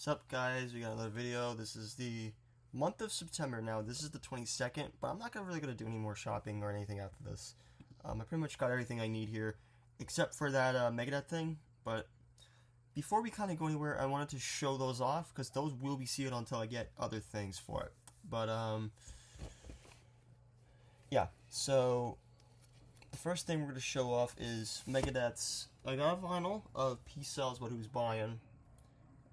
What's up, guys? We got another video. This is the month of September now. This is the 22nd, but I'm not really going to do any more shopping or anything after this. I pretty much got everything I need here, except for that Megadeth thing. But before we kind of go anywhere, I wanted to show those off, because those will be sealed until I get other things for it. But, yeah. So, the first thing we're going to show off is Megadeth's. I got a vinyl of Peace Sells What Who's Buying.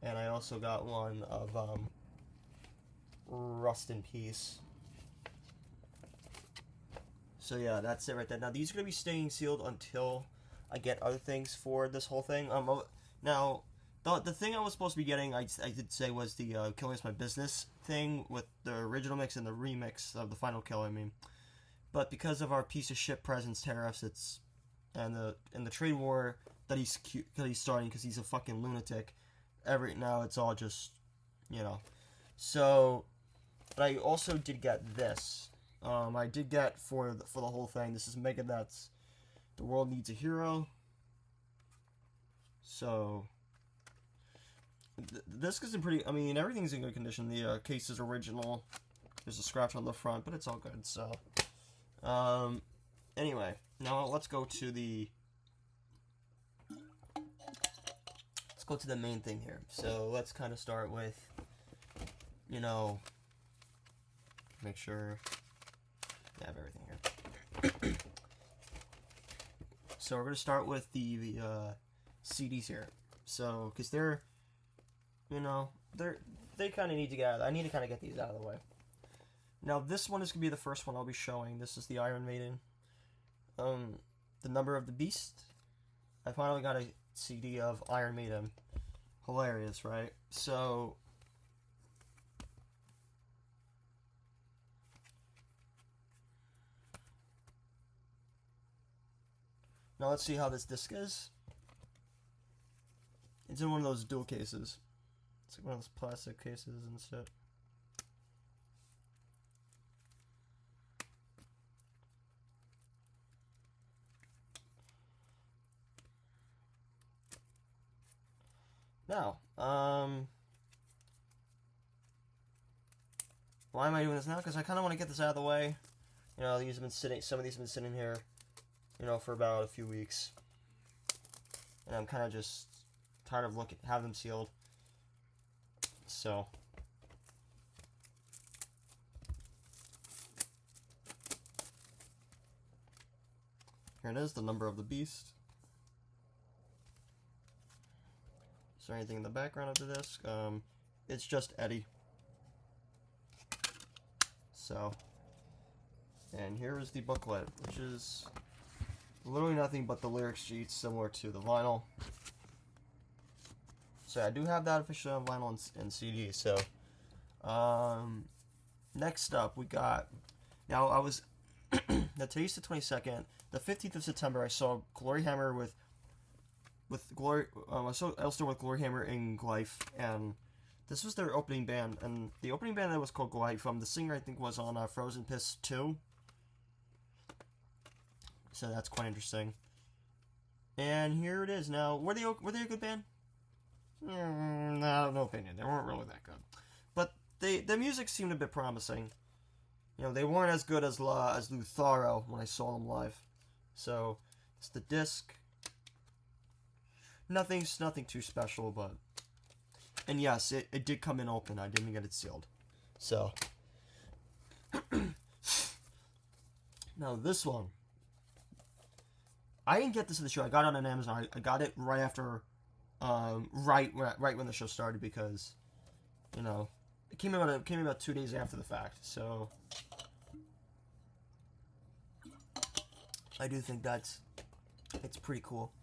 And I also got one of Rust in Peace. So yeah, that's it right there. Now these are going to be staying sealed until I get other things for this whole thing. Now, the thing I was supposed to be getting, I did say, was the Killing Is My Business thing with the original mix and the remix of the Final Kill, I mean. But because of our piece of shit president's tariffs, and the trade war that he's starting, because he's a fucking lunatic. Now it's all just, you know. So, but I also did get this. I did get for the whole thing. This is Megadeth's "The World Needs a Hero." So, the disc is in pretty. I mean, everything's in good condition. The case is original. There's a scratch on the front, but it's all good. So, anyway, now let's go to the. Go to the main thing here. So let's kind of start with, you know, make sure I have everything here. So we're going to start with the CDs here. So, because they're, you know, they kind of need to get out. I need to kind of get these out of the way. Now this one is going to be the first one I'll be showing. This is the Iron Maiden. The Number of the Beast. I finally got a CD of Iron Maiden. Hilarious, right? So, now let's see how this disc is. It's in one of those dual cases. It's like one of those plastic cases and stuff. Now, why am I doing this now? Because I kind of want to get this out of the way. You know, these have been sitting. Some of these have been sitting here, you know, for about a few weeks, and I'm kind of just tired of have them sealed. So, here it is, The Number of the Beast. Is there anything in the background of the disc? It's just Eddie. So, and here is the booklet, which is literally nothing but the lyric sheets, similar to the vinyl. So I do have that officially on vinyl and CD. So, next up we got. Now I was. Today's the 22nd. The 15th of September, I saw Glory Hammer with Glory. I also with Glory Hammer in Glyph, and this was their opening band, and the opening band that was called Glyph. The singer I think was on Frozen Piss 2. So that's quite interesting. And here it is. Now, were they a good band? No opinion. They weren't really that good, but the music seemed a bit promising. You know, they weren't as good as Lutharo when I saw them live. So it's the disc. Nothing too special, but. And yes, it did come in open. I didn't get it sealed. So. Now this one. I didn't get this in the show. I got it on Amazon. I got it right after, right when the show started, because, you know, it came about 2 days after the fact. So I do think it's pretty cool.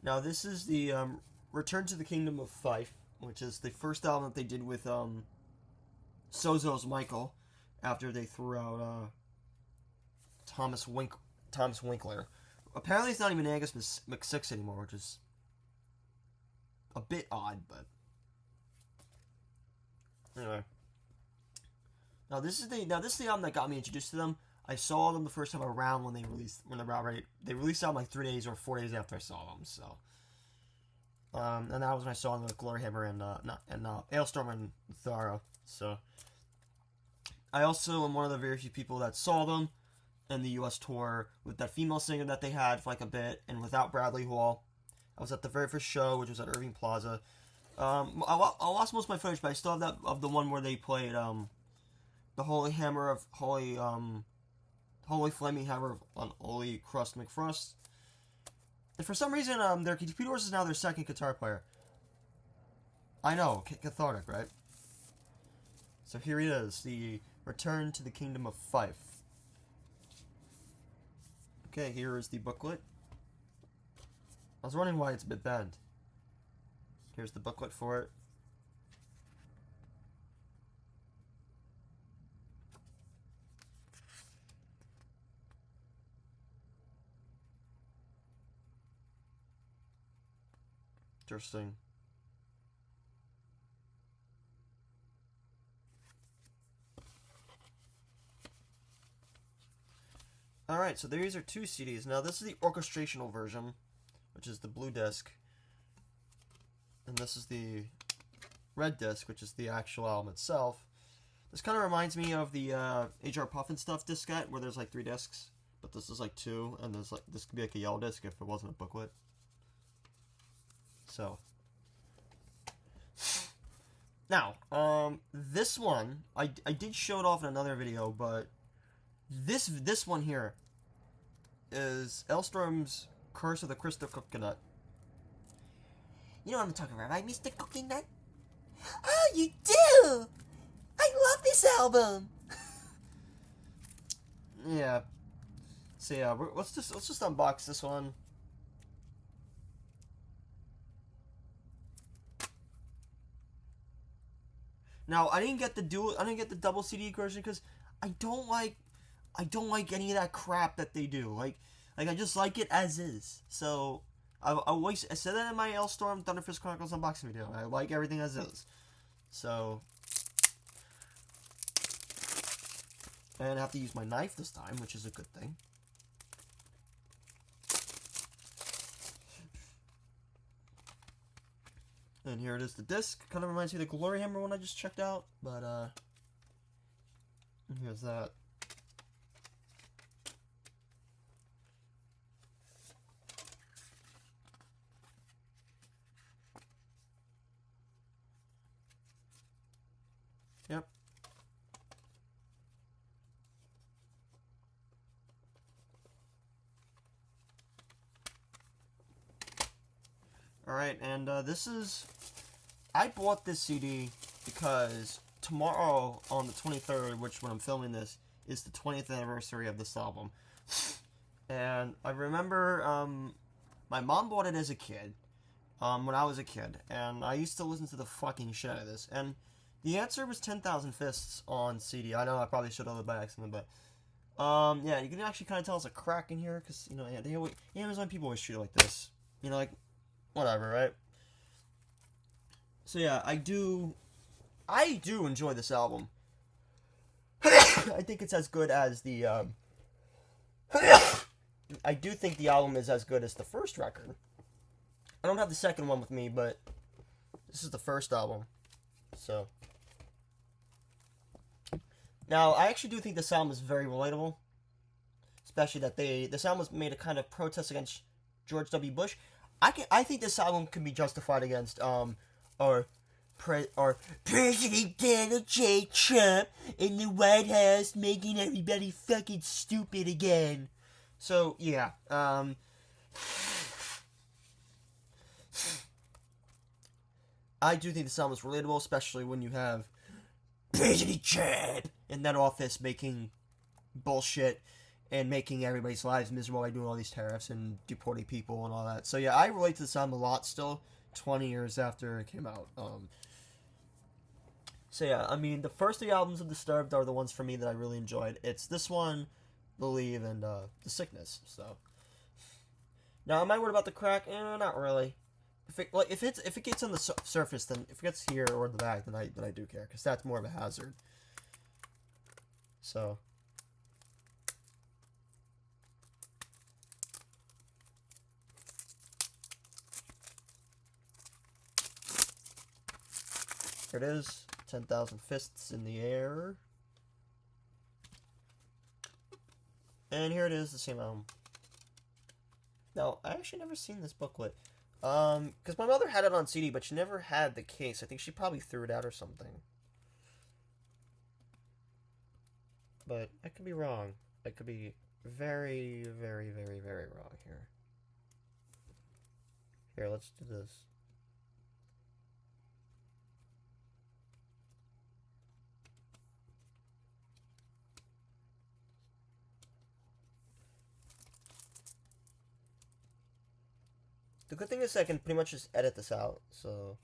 Now this is the Return to the Kingdom of Fife, which is the first album that they did with Sozo's Michael, after they threw out Thomas Winkler. Apparently it's not even Angus McSix anymore, which is a bit odd, but anyway. Now this is the album that got me introduced to them. I saw them the first time around when they released the album. They released the album like 3 days or 4 days after I saw them, so And that was when I saw them with Glory Hammer and Ailstorm and Thara. So I also am one of the very few people that saw them in the U.S. tour with that female singer that they had for like a bit, and without Bradley Hall. I was at the very first show, which was at Irving Plaza. I lost most of my footage, but I still have that of the one where they played the Holy Hammer of Holy Flaming Hammer on Holy Crust McFrost. And for some reason, their Peter Horse is now their second guitar player. I know, cathartic, right? So here he is, the Return to the Kingdom of Fife. Okay, here is the booklet. I was wondering why it's a bit bent. Here's the booklet for it. Interesting. Alright, so these are two CDs. Now, this is the orchestrational version, which is the blue disc. And this is the red disc, which is the actual album itself. This kind of reminds me of the H.R. Puffin Stuff diskette, where there's like 3 discs. But this is like 2, and there's like this could be like a yellow disc if it wasn't a booklet. So. Now, this one, I did show it off in another video, but this one here is Ailstorm's Curse of the Crystal Coconut. You know what I'm talking about, right, Mr. Coconut? Oh, you do! I love this album! Yeah. So yeah, let's just unbox this one. Now, I didn't get the double CD version because I don't like any of that crap that they do. Like I just like it as is. So I said that in my Ailstorm Thunderfist Chronicles unboxing video. I like everything as is. So, and I have to use my knife this time, which is a good thing. And here it is, the disc. Kind of reminds me of the Glory Hammer one I just checked out, but here's that. Yep. Alright, and this is... I bought this CD because tomorrow, on the 23rd, which when I'm filming this, is the 20th anniversary of this album. And I remember, my mom bought it as a kid, when I was a kid, and I used to listen to the fucking shit out of this, and the answer was 10,000 Fists on CD. I know I probably should have it by accident, but, yeah, you can actually kind of tell it's a crack in here, because, you know, yeah, Amazon people always treat it like this. You know, like, whatever, right? So yeah, I do enjoy this album. I think it's as good as the, I do think the album is as good as the first record. I don't have the second one with me, but this is the first album. So. Now, I actually do think this album is very relatable. Especially that this album was made a kind of protest against George W. Bush. I think this album can be justified against, our President Donald J. Trump in the White House making everybody fucking stupid again. So, yeah, I do think this album is relatable, especially when you have President Trump in that office making bullshit and making everybody's lives miserable by doing all these tariffs and deporting people and all that. So, yeah, I relate to this album a lot still, 20 years after it came out. So yeah, I mean, the first 3 albums of Disturbed are the ones for me that I really enjoyed. It's this one, Believe, and The Sickness. So now, am I worried about the crack? Not really. If it gets on the surface, then if it gets here or in the back, then I do care, because that's more of a hazard. So. Here it is. 10,000 Fists in the Air. And here it is, the same album. Now, I actually never seen this booklet. Because my mother had it on CD, but she never had the case. I think she probably threw it out or something. But I could be wrong. I could be very, very, very, very wrong here. Here, let's do this. The good thing is I can pretty much just edit this out, so...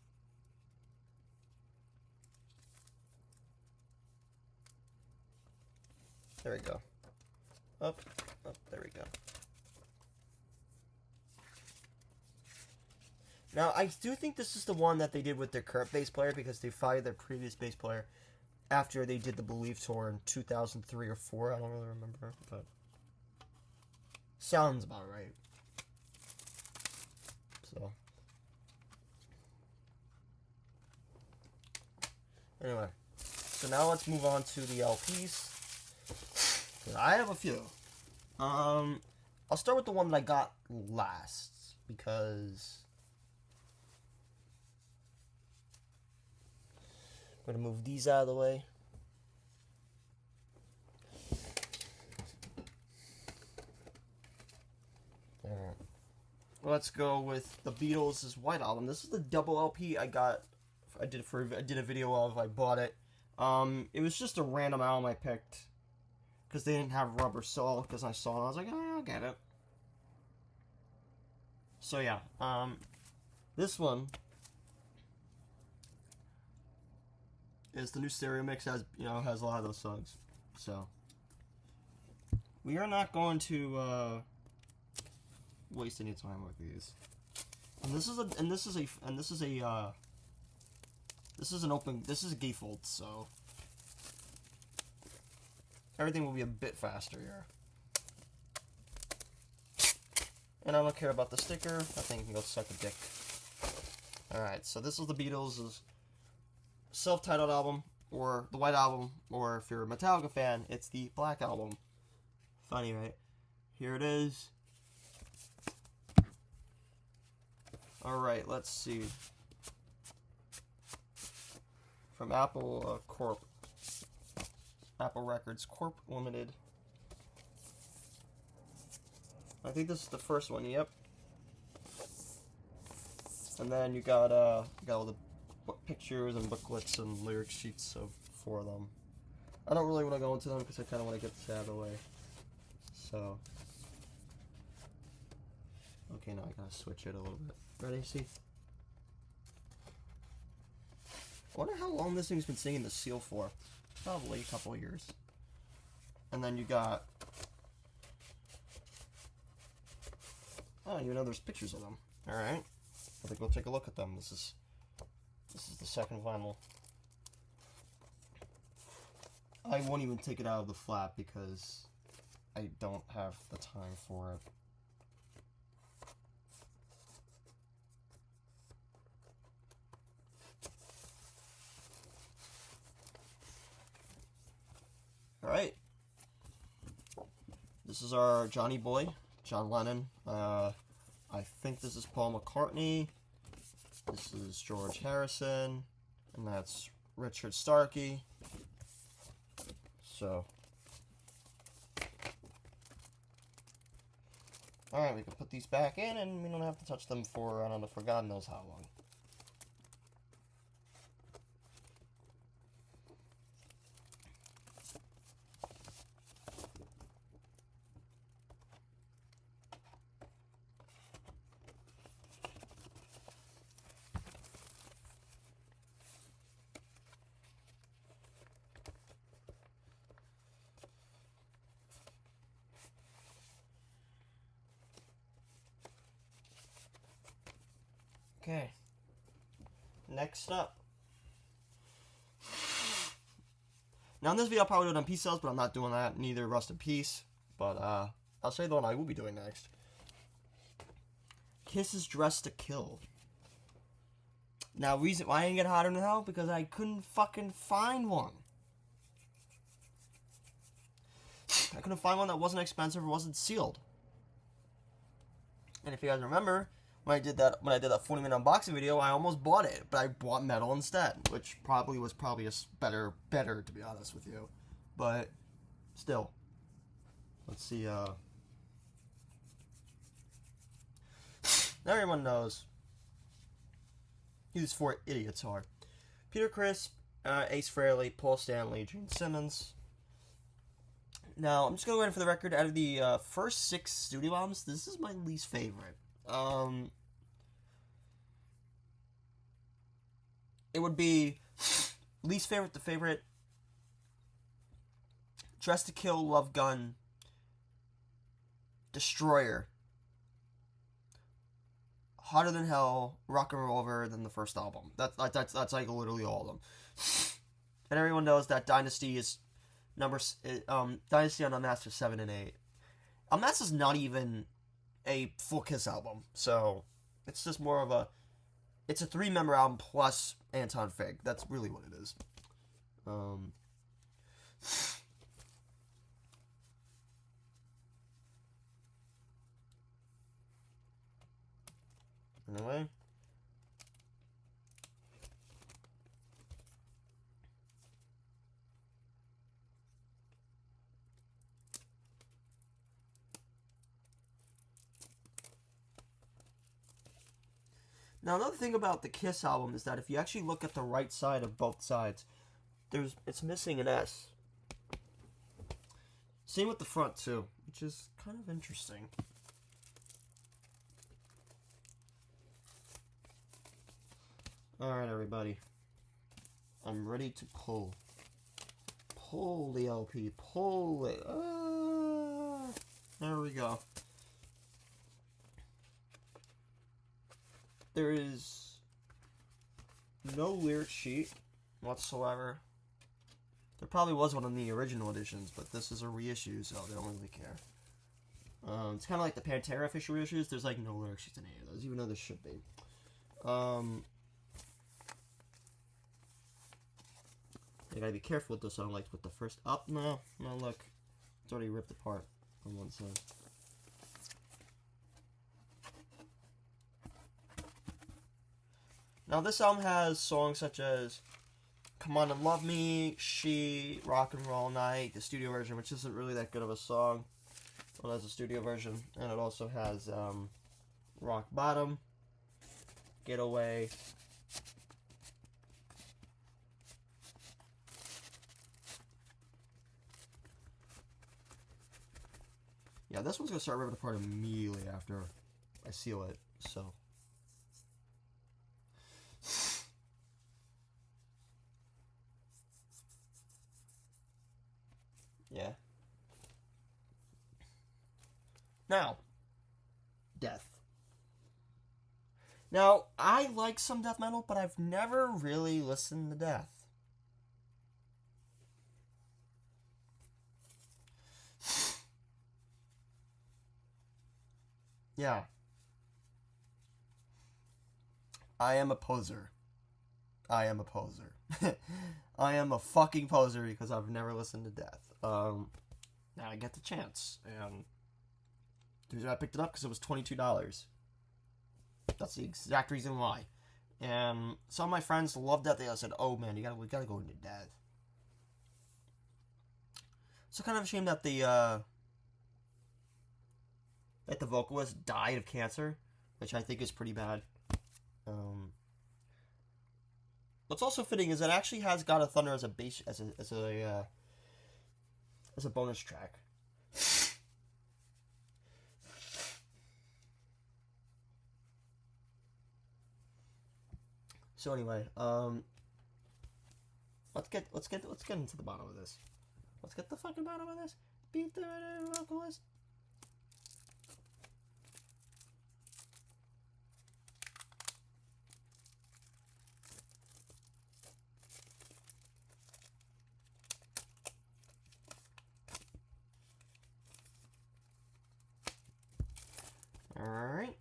There we go. Up, there we go. Now, I do think this is the one that they did with their current bass player, because they fired their previous bass player after they did the Believe tour in 2003 or 4, I don't really remember, but... Sounds about right. So... Anyway, so now let's move on to the LPs. I have a few. I'll start with the one that I got last, because I'm gonna move these out of the way. Alright. Let's go with the Beatles' White Album. This is the double LP I got. I did a video of. I bought it. It was just a random album I picked because they didn't have Rubber Soul. Because I saw it, I was like, oh, I'll get it. So yeah, this one is the new stereo mix. Has has a lot of those songs. So we are not going to waste any time with these. And this is a gatefold, so everything will be a bit faster here. And I don't care about the sticker. I think you can go suck a dick. Alright, so this is the Beatles' self-titled album, or the White Album, or if you're a Metallica fan, it's the Black Album. Funny, right? Here it is. Alright, let's see. From Apple Corp. Apple Records Corp Limited. I think this is the first one, yep. And then you got all the pictures and booklets and lyric sheets for them. I don't really want to go into them because I kind of want to get this out of the way. So. Okay, now I gotta switch it a little bit. Ready? See? I wonder how long this thing's been sitting in the seal for. Probably a couple of years. And then you got... Oh, you know there's pictures of them. Alright. I think we'll take a look at them. This is the second vinyl. I won't even take it out of the flap because I don't have the time for it. Alright. This is our Johnny Boy, John Lennon. I think this is Paul McCartney. This is George Harrison. And that's Richard Starkey. So. Alright, we can put these back in and we don't have to touch them for, I don't know, for God knows how long. Okay, next up. Now in this video I'll probably do it on Peace Cells, but I'm not doing that, neither Rust in Peace. But I'll show you the one I will be doing next. Kiss is Dressed to Kill. Now, reason why I didn't get Hotter Than Hell, because I couldn't fucking find one. I couldn't find one that wasn't expensive or wasn't sealed. And if you guys remember, when I did that 40-minute unboxing video, I almost bought it, but I bought metal instead, which was probably a better to be honest with you. But still, let's see. Everyone knows who's for idiots are. Peter Criss, Ace Frehley, Paul Stanley, Gene Simmons. Now, I'm just going to go in for the record. Out of the first 6 studio albums, this is my least favorite. It would be least favorite to favorite. Dress to Kill, Love Gun, Destroyer, Hotter Than Hell, Rock and Roller, than the first album. That's like literally all of them. And everyone knows that Dynasty is Dynasty on Unmasked 7 and 8. Unmasked is not even a full Kiss album, so it's just more of it's a 3-member album plus Anton Fig. That's really what it is. Anyway. Now, another thing about the Kiss album is that if you actually look at the right side of both sides, it's missing an S. Same with the front, too, which is kind of interesting. Alright, everybody. I'm ready to pull. Pull the LP. Pull it. There we go. There is no lyric sheet whatsoever. There probably was one in the original editions, but this is a reissue, so they don't really care. It's kind of like the Pantera official reissues. There's like no lyric sheets in any of those, even though there should be. I gotta be careful with this song, like with the first up. No, look, it's already ripped apart on one side. Now, this album has songs such as Come On and Love Me, She, Rock and Roll Night, the studio version, which isn't really that good of a song. Well, that's a studio version. And it also has Rock Bottom, Get Away, yeah, this one's going to start ripping apart immediately after I seal it, so. Yeah. Now, death. Now, I like some death metal, but I've never really listened to death. Yeah. I am a poser. I am a poser. I am a fucking poser because I've never listened to death. Now I get the chance, and the reason I picked it up because it was $22. That's the exact reason why. And some of my friends loved that. They said, "Oh man, we gotta go into death." So kind of a shame that the vocalist died of cancer, which I think is pretty bad. What's also fitting is it actually has God of Thunder as a bass as a bonus track. So anyway, let's get into the bottom of this. Let's get the fucking bottom of this. Beat the vocalist. Alright.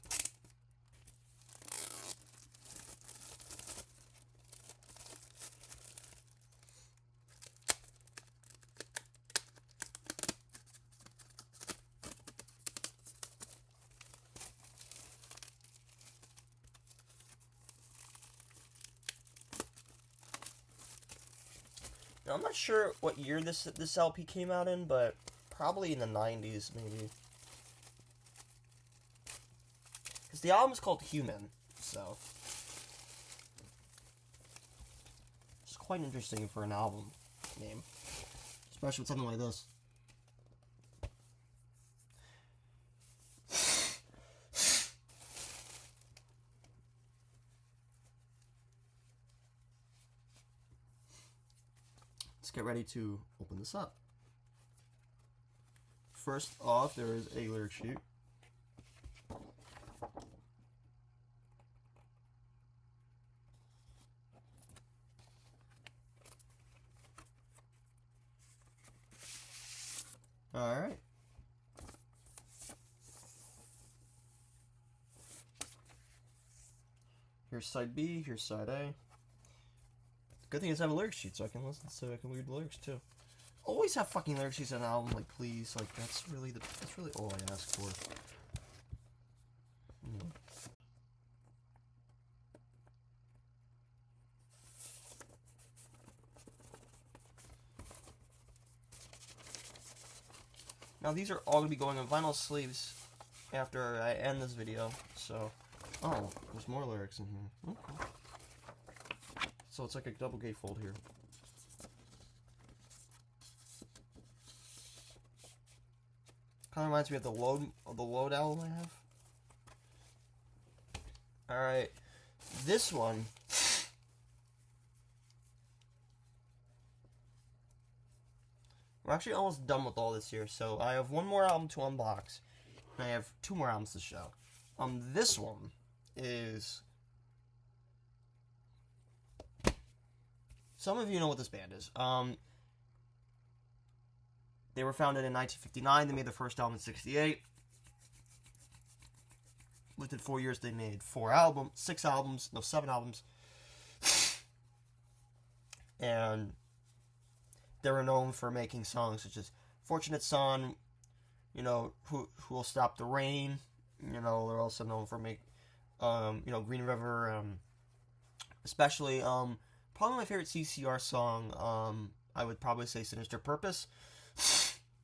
Now, I'm not sure what year this LP came out in, but probably in the 90s, maybe. Because the album is called Human, so it's quite interesting for an album name, especially with something like this. Let's get ready to open this up. First off, there is a lyric sheet. Alright. Here's side B, here's side A. Good thing is I have a lyric sheet so I can listen, so I can read the lyrics too. Always have fucking lyric sheets on an album, like please, like that's really all I ask for. Now these are all gonna be going on vinyl sleeves after I end this video, so oh, there's more lyrics in here. Okay. So it's like a double gatefold here. Kind of reminds me of the load album I have. All right, this one. We're actually almost done with all this here, so I have one more album to unbox, and I have two more albums to show. This one is. Some of you know what this band is. They were founded in 1959. They made their first album in '68. Within 4 years, they made 7 albums. And they were known for making songs such as Fortunate Son, you know, Who Will Stop the Rain. You know, they're also known for Green River, especially, probably my favorite CCR song, I would probably say Sinister Purpose.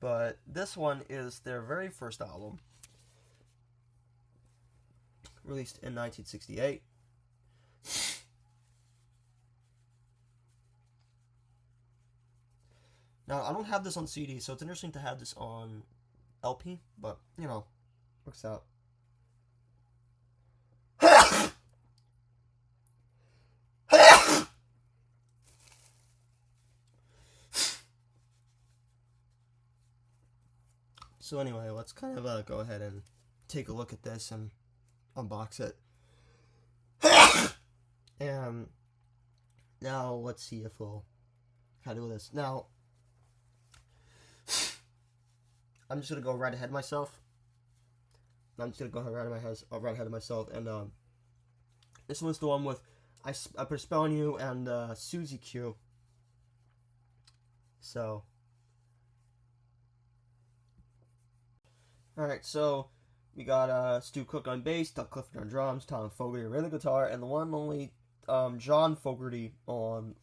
But this one is their very first album, released in 1968. Now, I don't have this on CD, so it's interesting to have this on LP, but, you know, works out. So anyway, let's kind of go ahead and take a look at this and unbox it. And now let's see if we'll how to do this. Now, I'm just gonna go right ahead of myself. I'm just gonna go right ahead of myself, and this one's the one with I put a spell on you and Susie Q. So. Alright, so we got Stu Cook on bass, Doug Clifford on drums, Tom Fogerty on rhythm guitar, and the one and only John Fogerty on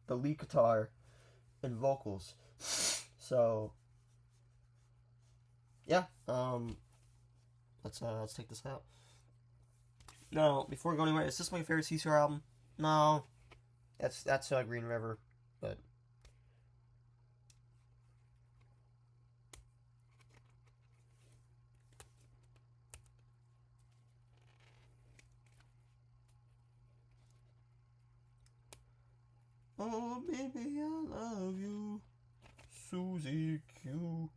the lead guitar and vocals. So yeah, let's take this out. Now, before we go anywhere, is this my favorite CCR album? No, that's Green River, but. Oh, baby, I love you, Susie Q.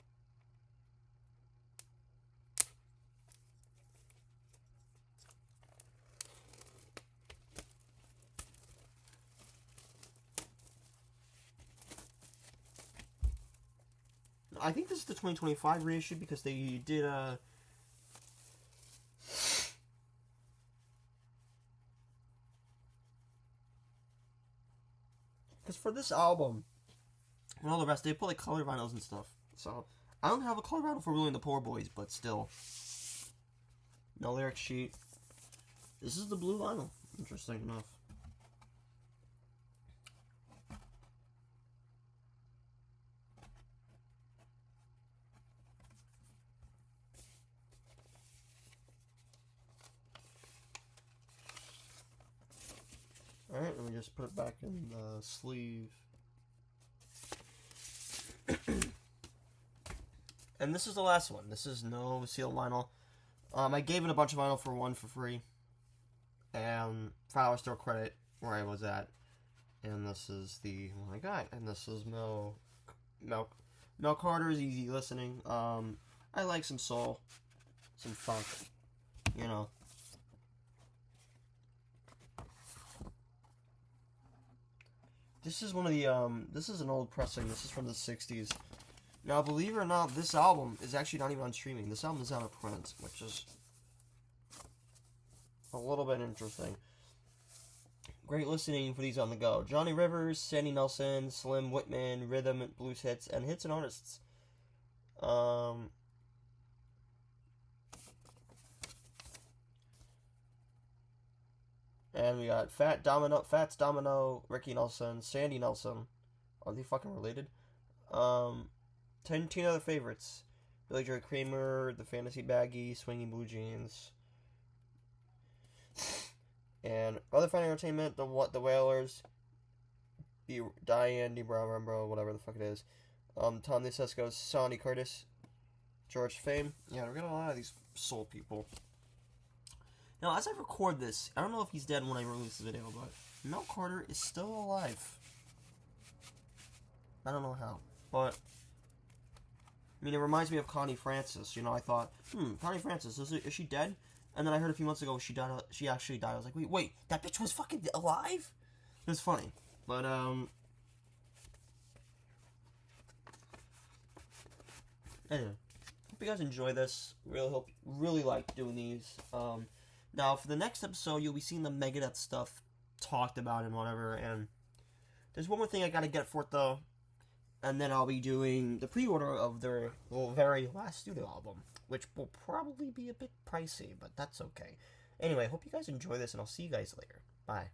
I think this is the 2025 reissue because they did because for this album and all the rest, they put like color vinyls and stuff. So I don't have a color vinyl for Willie and the Poor Boys, but still. No lyric sheet. This is the blue vinyl. Interesting enough. just put it back in the sleeve. And this is the last one. This is no sealed vinyl. I gave it a bunch of vinyl for one for free. And $5 store credit where I was at. And this is the one I got. And this is Mel Carter's Easy Listening. I like some soul, some funk, you know. This is one of the, this is an old pressing. This is from the 60s. Now, believe it or not, this album is actually not even on streaming. This album is out of print, which is a little bit interesting. Great listening for these on the go. Johnny Rivers, Sandy Nelson, Slim Whitman, Rhythm, Blues Hits, and Hits and Artists. And we got Fats Domino, Ricky Nelson, Sandy Nelson. Are they fucking related? 10 other favorites. Billy Joe Kramer, The Fantasy Baggie, Swinging Blue Jeans. And other fine entertainment, the Wailers, Diane, Brown Rambo, whatever the fuck it is. Tom DeSesco, Sonny Curtis, George Fame. Yeah, we're getting a lot of these soul people. Now, as I record this, I don't know if he's dead when I release the video, but Mel Carter is still alive. I don't know how, but I mean, it reminds me of Connie Francis. You know, I thought, Connie Francis, is she dead? And then I heard a few months ago she died. She actually died. I was like, wait, that bitch was fucking alive? It was funny, but anyway, hope you guys enjoy this. Really like doing these. Now for the next episode, you'll be seeing the Megadeth stuff talked about and whatever. And there's one more thing I gotta get for it though, and then I'll be doing the pre-order of their very last studio album, which will probably be a bit pricey, but that's okay. Anyway, hope you guys enjoy this, and I'll see you guys later. Bye.